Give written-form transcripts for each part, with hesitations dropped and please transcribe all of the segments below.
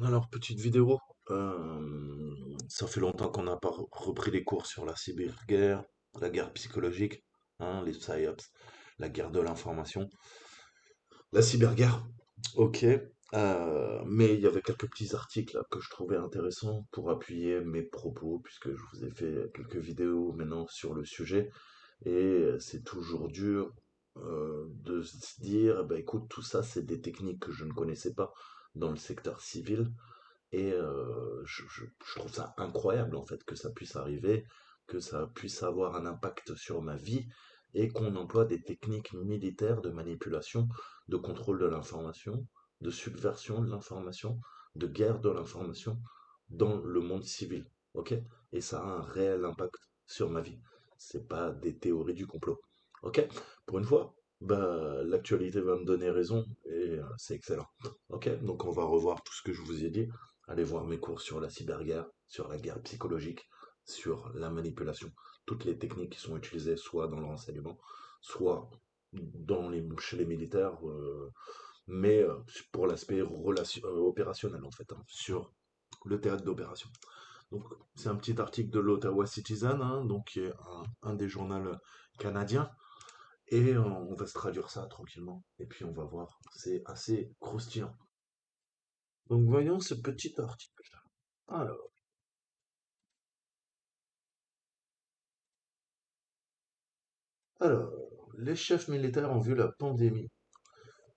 Alors, petite vidéo, ça fait longtemps qu'on n'a pas repris les cours sur la cyberguerre, la guerre psychologique, hein, les PSYOPs, la guerre de l'information, la cyberguerre. Ok, mais il y avait quelques petits articles là, que je trouvais intéressants pour appuyer mes propos, puisque je vous ai fait quelques vidéos maintenant sur le sujet, et c'est toujours dur de se dire, bah, écoute, tout ça, c'est des techniques que je ne connaissais pas dans le secteur civil. Et je trouve ça incroyable en fait que ça puisse arriver, que ça puisse avoir un impact sur ma vie et qu'on emploie des techniques militaires de manipulation, de contrôle de l'information, de subversion de l'information, de guerre de l'information dans le monde civil. Ok? Et ça a un réel impact sur ma vie. C'est pas des théories du complot. Ok? Pour une fois, bah, l'actualité va me donner raison et c'est excellent. Ok? Donc on va revoir tout ce que je vous ai dit. Allez voir mes cours sur la cyberguerre, sur la guerre psychologique, sur la manipulation, toutes les techniques qui sont utilisées soit dans le renseignement, soit chez les militaires, mais pour l'aspect opérationnel en fait, hein, sur le théâtre d'opération. Donc c'est un petit article de l'Ottawa Citizen, hein, donc qui est un des journaux canadiens, et on va se traduire ça tranquillement, et puis on va voir, c'est assez croustillant. Donc voyons ce petit article. Alors, Alors, les chefs militaires ont vu la pandémie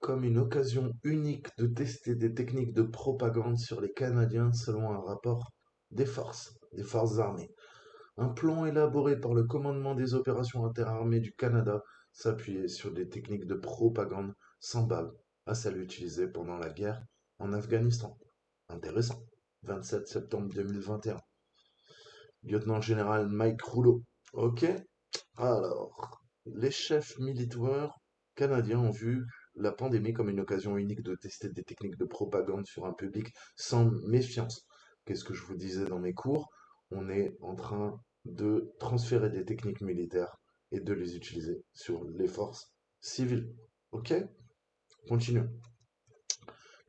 comme une occasion unique de tester des techniques de propagande sur les Canadiens selon un rapport des forces armées. Un plan élaboré par le commandement des opérations interarmées du Canada s'appuyait sur des techniques de propagande semblables à celles utilisées pendant la guerre en Afghanistan. Intéressant. 27 septembre 2021. Lieutenant-général Mike Rouleau. Ok, alors, les chefs militaires canadiens ont vu la pandémie comme une occasion unique de tester des techniques de propagande sur un public sans méfiance. Qu'est-ce que je vous disais dans mes cours? On est en train de transférer des techniques militaires et de les utiliser sur les forces civiles. Ok? Continuons.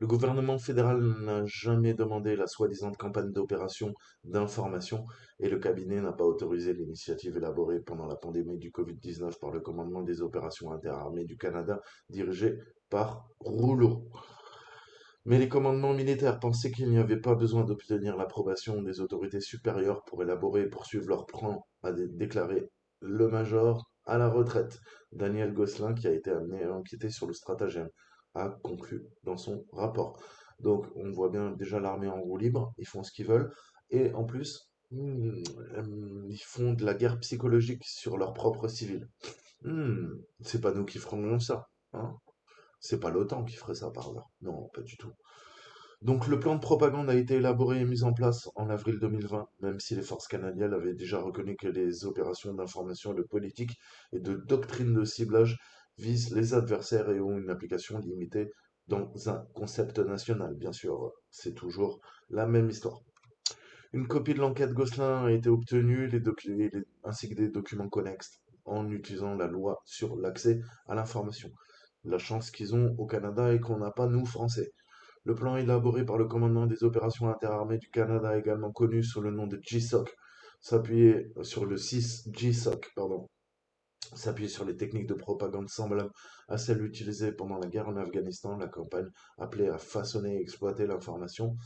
Le gouvernement fédéral n'a jamais demandé la soi-disant campagne d'opération d'information et le cabinet n'a pas autorisé l'initiative élaborée pendant la pandémie du Covid-19 par le commandement des opérations interarmées du Canada dirigé par Rouleau. Mais les commandements militaires pensaient qu'il n'y avait pas besoin d'obtenir l'approbation des autorités supérieures pour élaborer et poursuivre leur plan, a déclaré le major à la retraite. Daniel Gosselin, qui a été amené à enquêter sur le stratagème, a conclu dans son rapport. Donc on voit bien déjà l'armée en roue libre, ils font ce qu'ils veulent, et en plus, ils font de la guerre psychologique sur leurs propres civils. C'est pas nous qui ferons ça, hein. C'est pas l'OTAN qui ferait ça par là. Non, pas du tout. Donc le plan de propagande a été élaboré et mis en place en avril 2020, même si les forces canadiennes avaient déjà reconnu que les opérations d'information, de politique et de doctrine de ciblage visent les adversaires et ont une application limitée dans un concept national. Bien sûr, c'est toujours la même histoire. Une copie de l'enquête Gosselin a été obtenue, ainsi que des documents connexes, en utilisant la loi sur l'accès à l'information. La chance qu'ils ont au Canada et qu'on n'a pas nous, Français. Le plan élaboré par le commandement des opérations interarmées du Canada, également connu sous le nom de GSOC, s'appuyait sur le 6 GSOC, pardon, s'appuyait sur les techniques de propagande semblables à celles utilisées pendant la guerre en Afghanistan, la campagne appelée à façonner et exploiter l'information.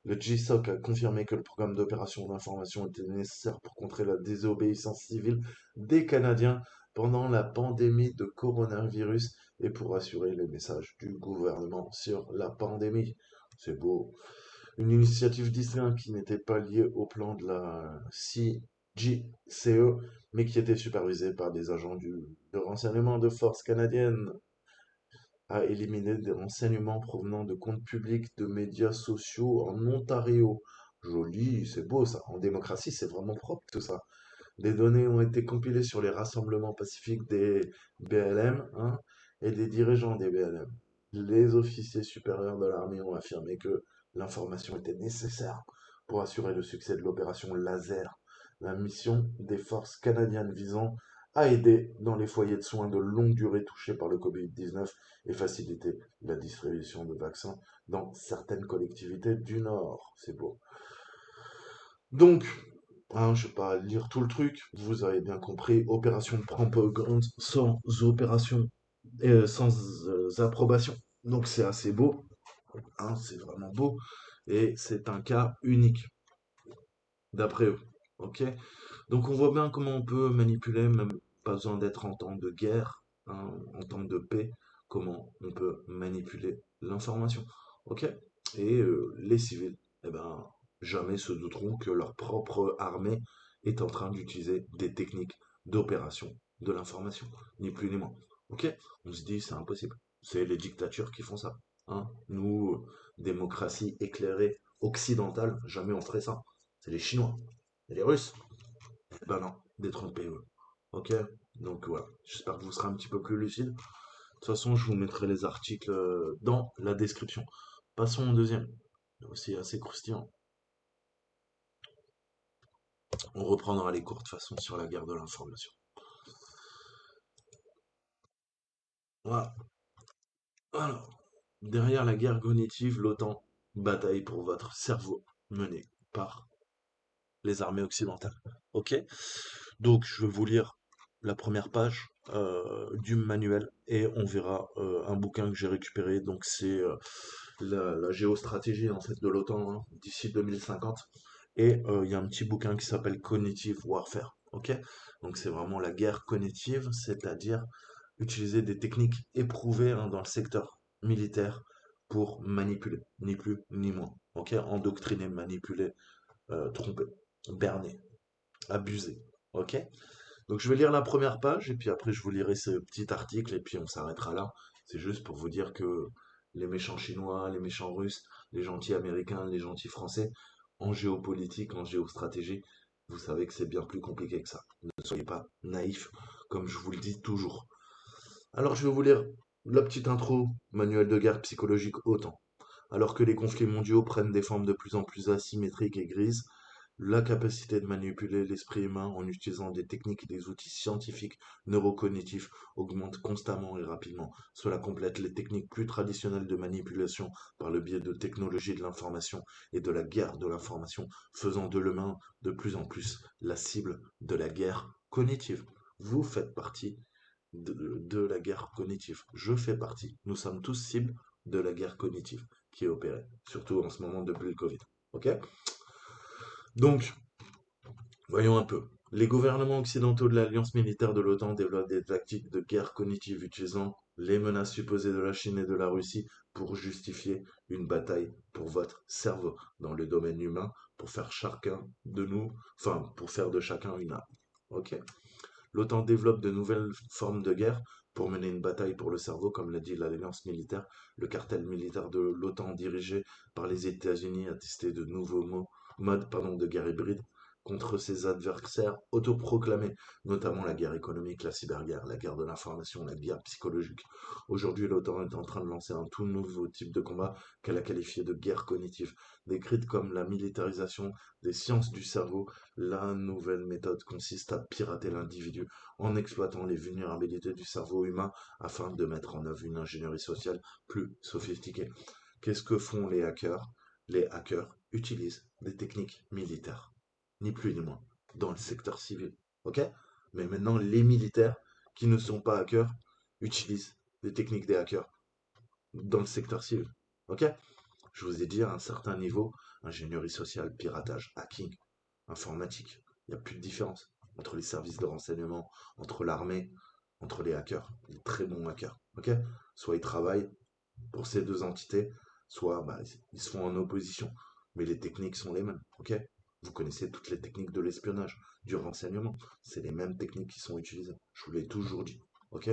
Le GSOC a confirmé que le programme d'opération d'information était nécessaire pour contrer la désobéissance civile des Canadiens pendant la pandémie de coronavirus et pour assurer les messages du gouvernement sur la pandémie. C'est beau. Une initiative distincte qui n'était pas liée au plan de la CGCE, mais qui était supervisée par des agents de renseignement de forces canadiennes, a éliminé des renseignements provenant de comptes publics de médias sociaux en Ontario. Joli, c'est beau ça. En démocratie, c'est vraiment propre tout ça. Des données ont été compilées sur les rassemblements pacifiques des BLM, hein, et des dirigeants des BLM. Les officiers supérieurs de l'armée ont affirmé que l'information était nécessaire pour assurer le succès de l'opération Laser, la mission des forces canadiennes visant à aider dans les foyers de soins de longue durée touchés par le Covid-19 et faciliter la distribution de vaccins dans certaines collectivités du Nord. C'est beau. Donc, hein, je ne vais pas lire tout le truc, vous avez bien compris, opération de propagande sans opération et sans approbation. Donc c'est assez beau, hein, c'est vraiment beau, et c'est un cas unique, d'après eux. Ok? Donc on voit bien comment on peut manipuler, même pas besoin d'être en temps de guerre, hein, en temps de paix, comment on peut manipuler l'information. Ok? Et les civils, eh ben, jamais se douteront que leur propre armée est en train d'utiliser des techniques d'opération de l'information, ni plus ni moins. Ok? On se dit c'est impossible. C'est les dictatures qui font ça. Hein. Nous, démocratie éclairée occidentale, jamais on ferait ça. C'est les Chinois et les Russes. Ben non, détrompez eux. Ok? Donc voilà, j'espère que vous serez un petit peu plus lucide. De toute façon, je vous mettrai les articles dans la description. Passons au deuxième, aussi assez croustillant. On reprendra les cours de toute façon sur la guerre de l'information. Voilà. Alors, derrière la guerre cognitive, l'OTAN bataille pour votre cerveau mené par les armées occidentales. Ok? Donc, je vais vous lire la première page du manuel et on verra un bouquin que j'ai récupéré. Donc, c'est la géostratégie en fait de l'OTAN hein, d'ici 2050. Et il y a un petit bouquin qui s'appelle Cognitive Warfare. Ok? Donc, c'est vraiment la guerre cognitive, c'est-à-dire utiliser des techniques éprouvées hein, dans le secteur militaire pour manipuler, ni plus ni moins. Ok? Endoctriner, manipuler, tromper, berner, abuser. Ok? Donc je vais lire la première page et puis après je vous lirai ce petit article et puis on s'arrêtera là. C'est juste pour vous dire que les méchants chinois, les méchants russes, les gentils américains, les gentils français, en géopolitique, en géostratégie, vous savez que c'est bien plus compliqué que ça. Ne soyez pas naïfs, comme je vous le dis toujours. Alors je vais vous lire la petite intro, manuel de guerre psychologique OTAN. Alors que les conflits mondiaux prennent des formes de plus en plus asymétriques et grises, la capacité de manipuler l'esprit humain en utilisant des techniques et des outils scientifiques neurocognitifs augmente constamment et rapidement. Cela complète les techniques plus traditionnelles de manipulation par le biais de technologies de l'information et de la guerre de l'information, faisant de l'humain de plus en plus la cible de la guerre cognitive. Vous faites partie de la guerre cognitive. Je fais partie. Nous sommes tous cibles de la guerre cognitive qui est opérée, surtout en ce moment depuis le Covid. Ok? Donc, voyons un peu. Les gouvernements occidentaux de l'alliance militaire de l'OTAN développent des tactiques de guerre cognitive utilisant les menaces supposées de la Chine et de la Russie pour justifier une bataille pour votre cerveau dans le domaine humain, pour faire chacun de nous, enfin, pour faire de chacun une arme. Ok? L'OTAN développe de nouvelles formes de guerre pour mener une bataille pour le cerveau, comme l'a dit l'alliance militaire. Le cartel militaire de l'OTAN dirigé par les États-Unis a testé de nouveaux modes de guerre hybride contre ses adversaires autoproclamés, notamment la guerre économique, la cyberguerre, la guerre de l'information, la guerre psychologique. Aujourd'hui, l'OTAN est en train de lancer un tout nouveau type de combat qu'elle a qualifié de guerre cognitive, décrite comme la militarisation des sciences du cerveau. La nouvelle méthode consiste à pirater l'individu en exploitant les vulnérabilités du cerveau humain afin de mettre en œuvre une ingénierie sociale plus sophistiquée. Qu'est-ce que font les hackers? Les hackers utilisent des techniques militaires, ni plus ni moins, dans le secteur civil. Ok? Mais maintenant, les militaires qui ne sont pas hackers utilisent des techniques des hackers dans le secteur civil. Ok? Je vous ai dit à un certain niveau, ingénierie sociale, piratage, hacking, informatique. Il n'y a plus de différence entre les services de renseignement, entre l'armée, entre les hackers, les très bons hackers. Ok? Soit ils travaillent pour ces deux entités, soit bah, ils se font en opposition. Mais les techniques sont les mêmes. Ok? Vous connaissez toutes les techniques de l'espionnage, du renseignement. C'est les mêmes techniques qui sont utilisées. Je vous l'ai toujours dit. Ok?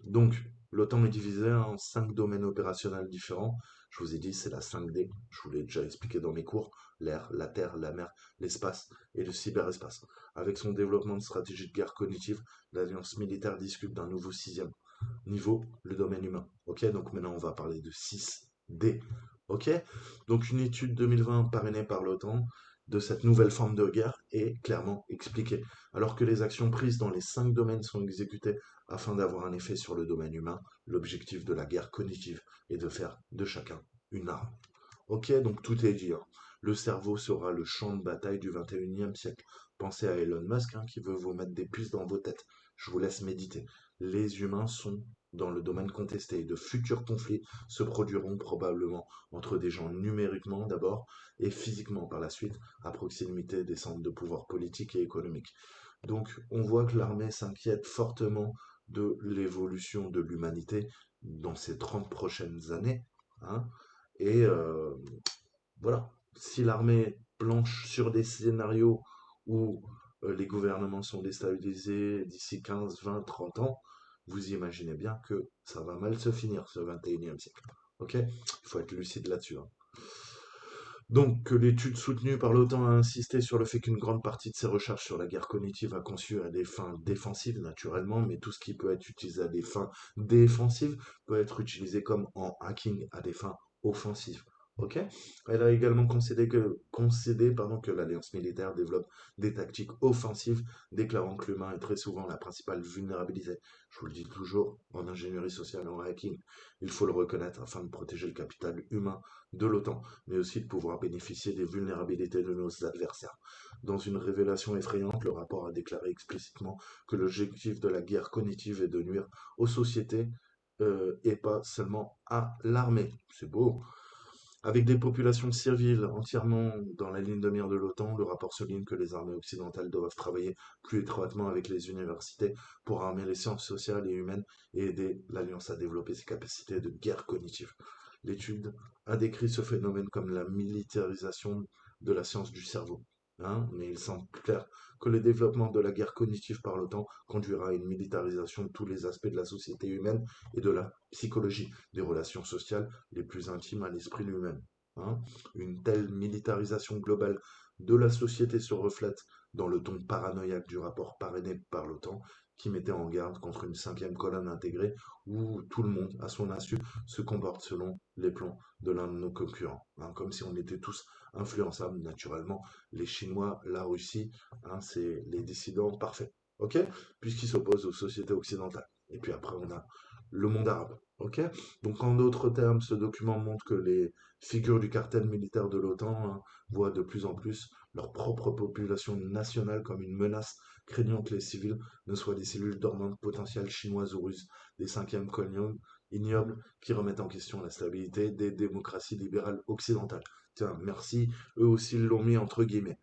Donc, l'OTAN est divisé en 5 domaines opérationnels différents. Je vous ai dit, c'est la 5D. Je vous l'ai déjà expliqué dans mes cours. L'air, la terre, la mer, l'espace et le cyberespace. Avec son développement de stratégie de guerre cognitive, l'alliance militaire discute d'un nouveau 6e niveau, le domaine humain. Ok, donc maintenant on va parler de 6D. Ok, donc une étude 2020 parrainée par l'OTAN de cette nouvelle forme de guerre est clairement expliqué. Alors que les actions prises dans les 5 domaines sont exécutées afin d'avoir un effet sur le domaine humain, l'objectif de la guerre cognitive est de faire de chacun une arme. Ok, donc tout est dit, hein. Le cerveau sera le champ de bataille du 21e siècle. Pensez à Elon Musk, hein, qui veut vous mettre des puces dans vos têtes. Je vous laisse méditer. Les humains sont dans le domaine contesté et de futurs conflits se produiront probablement entre des gens numériquement d'abord et physiquement par la suite, à proximité des centres de pouvoir politique et économique. Donc on voit que l'armée s'inquiète fortement de l'évolution de l'humanité dans ces 30 prochaines années, hein, et voilà, si l'armée planche sur des scénarios où les gouvernements sont déstabilisés d'ici 15, 20, 30 ans, vous imaginez bien que ça va mal se finir, ce 21e siècle. Ok? Il faut être lucide là-dessus, hein. Donc, que l'étude soutenue par l'OTAN a insisté sur le fait qu'une grande partie de ses recherches sur la guerre cognitive a conçu à des fins défensives, naturellement, mais tout ce qui peut être utilisé à des fins défensives peut être utilisé comme en hacking à des fins offensives. Ok. Elle a également concédé que l'alliance militaire développe des tactiques offensives, déclarant que l'humain est très souvent la principale vulnérabilité. Je vous le dis toujours, en ingénierie sociale et en hacking, il faut le reconnaître afin de protéger le capital humain de l'OTAN, mais aussi de pouvoir bénéficier des vulnérabilités de nos adversaires. Dans une révélation effrayante, le rapport a déclaré explicitement que l'objectif de la guerre cognitive est de nuire aux sociétés et pas seulement à l'armée. C'est beau. Avec des populations civiles entièrement dans la ligne de mire de l'OTAN, le rapport souligne que les armées occidentales doivent travailler plus étroitement avec les universités pour armer les sciences sociales et humaines et aider l'Alliance à développer ses capacités de guerre cognitive. L'étude a décrit ce phénomène comme la militarisation de la science du cerveau, hein, mais il semble clair que le développement de la guerre cognitive par l'OTAN conduira à une militarisation de tous les aspects de la société humaine et de la psychologie, des relations sociales les plus intimes à l'esprit lui-même, hein. Une telle militarisation globale de la société se reflète dans le ton paranoïaque du rapport parrainé par l'OTAN qui mettait en garde contre une cinquième colonne intégrée où tout le monde, à son insu, se comporte selon les plans de l'un de nos concurrents, hein, comme si on était tous influençables naturellement. Les Chinois, la Russie, hein, c'est les dissidents parfaits, ok, puisqu'ils s'opposent aux sociétés occidentales. Et puis après, on a le monde arabe, ok. Donc en d'autres termes, ce document montre que les figures du cartel militaire de l'OTAN, hein, voient de plus en plus leur propre population nationale comme une menace, craignant que les civils ne soient des cellules dormantes potentielles chinoises ou russes, des cinquièmes coloniaux ignobles qui remettent en question la stabilité des démocraties libérales occidentales. Tiens, merci, eux aussi l'ont mis entre guillemets,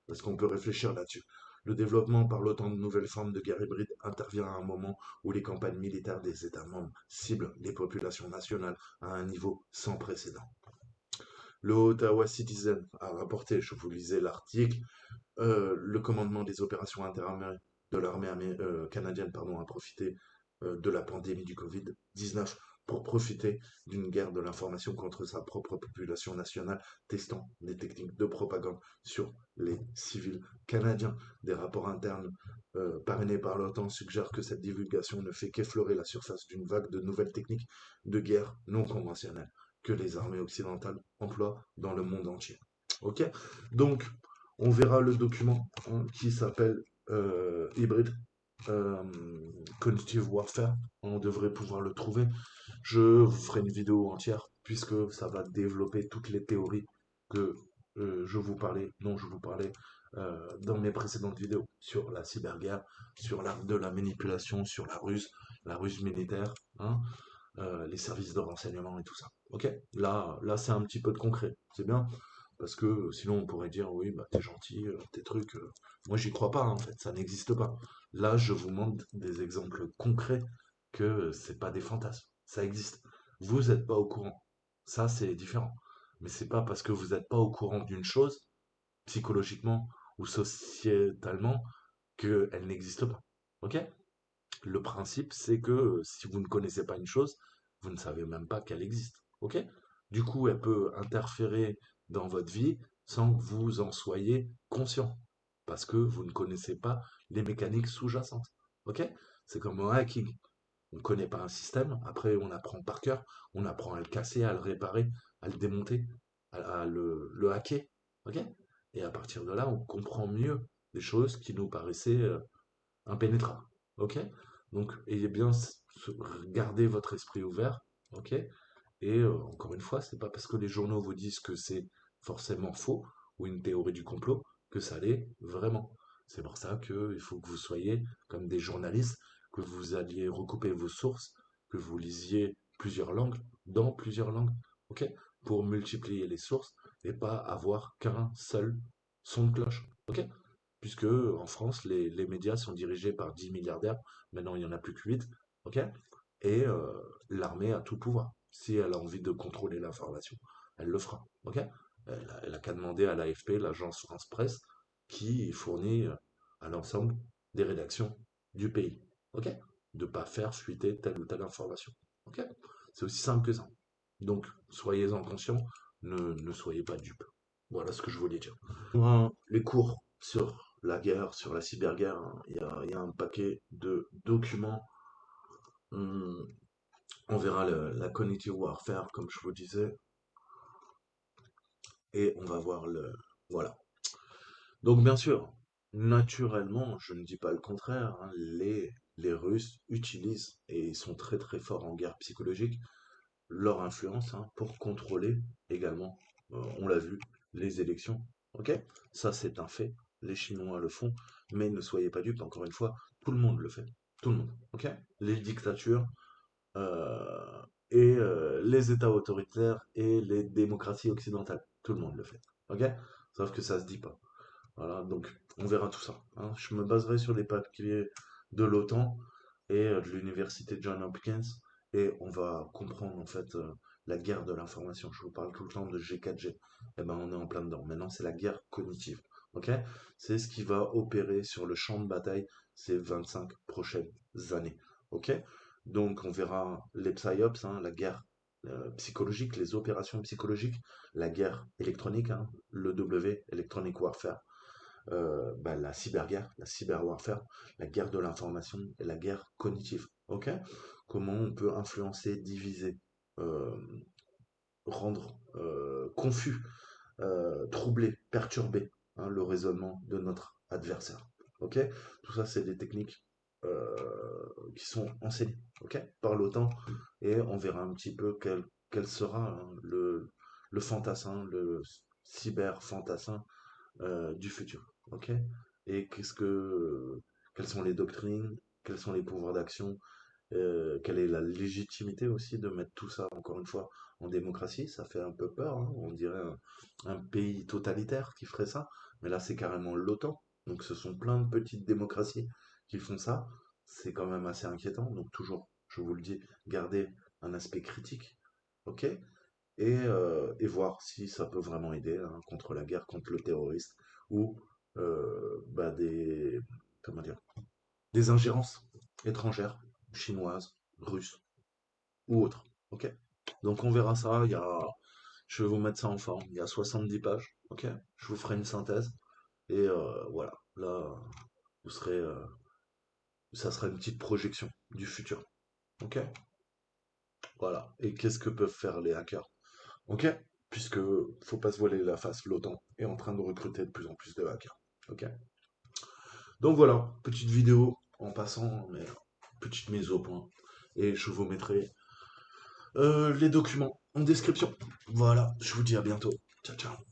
parce qu'on peut réfléchir là-dessus. Le développement par l'OTAN de nouvelles formes de guerre hybride intervient à un moment où les campagnes militaires des États membres ciblent les populations nationales à un niveau sans précédent. Le Ottawa Citizen a rapporté, je vous lisais l'article, le commandement des opérations interarmées de l'armée canadienne a profité de la pandémie du Covid-19 pour profiter d'une guerre de l'information contre sa propre population nationale, testant des techniques de propagande sur les civils canadiens. Des rapports internes parrainés par l'OTAN suggèrent que cette divulgation ne fait qu'effleurer la surface d'une vague de nouvelles techniques de guerre non conventionnelles que les armées occidentales emploient dans le monde entier. Ok. Donc, on verra le document, hein, qui s'appelle Hybrid euh, Cognitive Warfare. On devrait pouvoir le trouver. Je vous ferai une vidéo entière puisque ça va développer toutes les théories que je vous parlais dans mes précédentes vidéos sur la cyberguerre, sur l'art de la manipulation, sur la ruse militaire, hein, les services de renseignement et tout ça. Ok. Là, c'est un petit peu de concret. C'est bien. Parce que sinon, on pourrait dire, oui, bah, t'es gentil, tes trucs. Moi, j'y crois pas, hein, en fait, ça n'existe pas. Là, je vous montre des exemples concrets que c'est pas des fantasmes. Ça existe. Vous n'êtes pas au courant. Ça, c'est différent. Mais c'est pas parce que vous n'êtes pas au courant d'une chose, psychologiquement ou sociétalement, qu'elle n'existe pas. Ok? Le principe, c'est que si vous ne connaissez pas une chose, vous ne savez même pas qu'elle existe. Ok? Du coup, elle peut interférer dans votre vie sans que vous en soyez conscient. Parce que vous ne connaissez pas les mécaniques sous-jacentes. Ok? C'est comme un hacking. On ne connaît pas un système, après on apprend par cœur, on apprend à le casser, à le réparer, à le démonter, à le hacker. Ok? Et à partir de là, on comprend mieux des choses qui nous paraissaient impénétrables. Ok? Donc, ayez bien, gardez votre esprit ouvert. Ok? Et encore une fois, c'est pas parce que les journaux vous disent que c'est forcément faux ou une théorie du complot que ça l'est vraiment. C'est pour ça qu'il faut que vous soyez comme des journalistes, que vous alliez recouper vos sources, que vous lisiez plusieurs langues, dans plusieurs langues, ok? Pour multiplier les sources et pas avoir qu'un seul son de cloche, ok? Puisque en France, les médias sont dirigés par 10 milliardaires, maintenant il n'y en a plus que 8, ok? Et l'armée a tout pouvoir. Si elle a envie de contrôler l'information, elle le fera. Ok? Elle a qu'à demander à l'AFP, l'agence France Presse, qui fournit à l'ensemble des rédactions du pays. Ok? De ne pas faire fuiter telle ou telle information. Ok? C'est aussi simple que ça. Donc, soyez-en conscients, ne soyez pas dupes. Voilà ce que je voulais dire. Les cours sur la guerre, sur la cyberguerre, hein, il y a un paquet de documents. Hum, on verra la cognitive warfare, comme je vous disais, et on va voir le... Voilà. Donc bien sûr, naturellement, je ne dis pas le contraire, hein, les Russes utilisent, et ils sont très très forts en guerre psychologique, leur influence hein, pour contrôler également, on l'a vu, les élections. Ok? Ça c'est un fait, les Chinois le font, mais ne soyez pas dupes, encore une fois, tout le monde le fait. Tout le monde. Ok? Les dictatures, euh, et les États autoritaires et les démocraties occidentales. Tout le monde le fait. Ok? Sauf que ça se dit pas. Voilà, donc on verra tout ça. Hein. Je me baserai sur les papiers de l'OTAN et de l'université John Hopkins et on va comprendre en fait la guerre de l'information. Je vous parle tout le temps de G4G. Eh ben on est en plein dedans. Maintenant c'est la guerre cognitive. Ok? C'est ce qui va opérer sur le champ de bataille ces 25 prochaines années. Ok? Donc on verra les psyops, hein, la guerre psychologique, les opérations psychologiques, la guerre électronique, hein, le W, Electronic Warfare, bah, la cyberguerre, la cyberwarfare, la guerre de l'information et la guerre cognitive. Ok? Comment on peut influencer, diviser, euh, rendre confus, troubler, perturber hein, le raisonnement de notre adversaire. Ok? Tout ça, c'est des techniques qui sont enseignées ok? Par l'OTAN et on verra un petit peu quel sera hein, le fantassin, le cyber-fantassin du futur. Ok? Et quelles sont les doctrines, quels sont les pouvoirs d'action, quelle est la légitimité aussi de mettre tout ça, encore une fois, en démocratie. Ça fait un peu peur, hein. On dirait un pays totalitaire qui ferait ça. Mais là, c'est carrément l'OTAN. Donc ce sont plein de petites démocraties qui font ça. C'est quand même assez inquiétant. Donc toujours, je vous le dis, gardez un aspect critique. Ok? Et voir si ça peut vraiment aider hein, contre la guerre, contre le terrorisme ou bah, comment dire, des ingérences étrangères, chinoises, russes ou autres. Ok? Donc on verra ça. Je vais vous mettre ça en forme. Il y a 70 pages. Ok? Je vous ferai une synthèse et voilà. Là, vous serez, ça sera une petite projection du futur. Ok? Voilà. Et qu'est-ce que peuvent faire les hackers? Ok? Puisque, faut pas se voiler la face, l'OTAN est en train de recruter de plus en plus de hackers. Ok? Donc voilà, petite vidéo en passant, mais petite mise au point. Et je vous mettrai les documents en description. Voilà, je vous dis à bientôt. Ciao, ciao.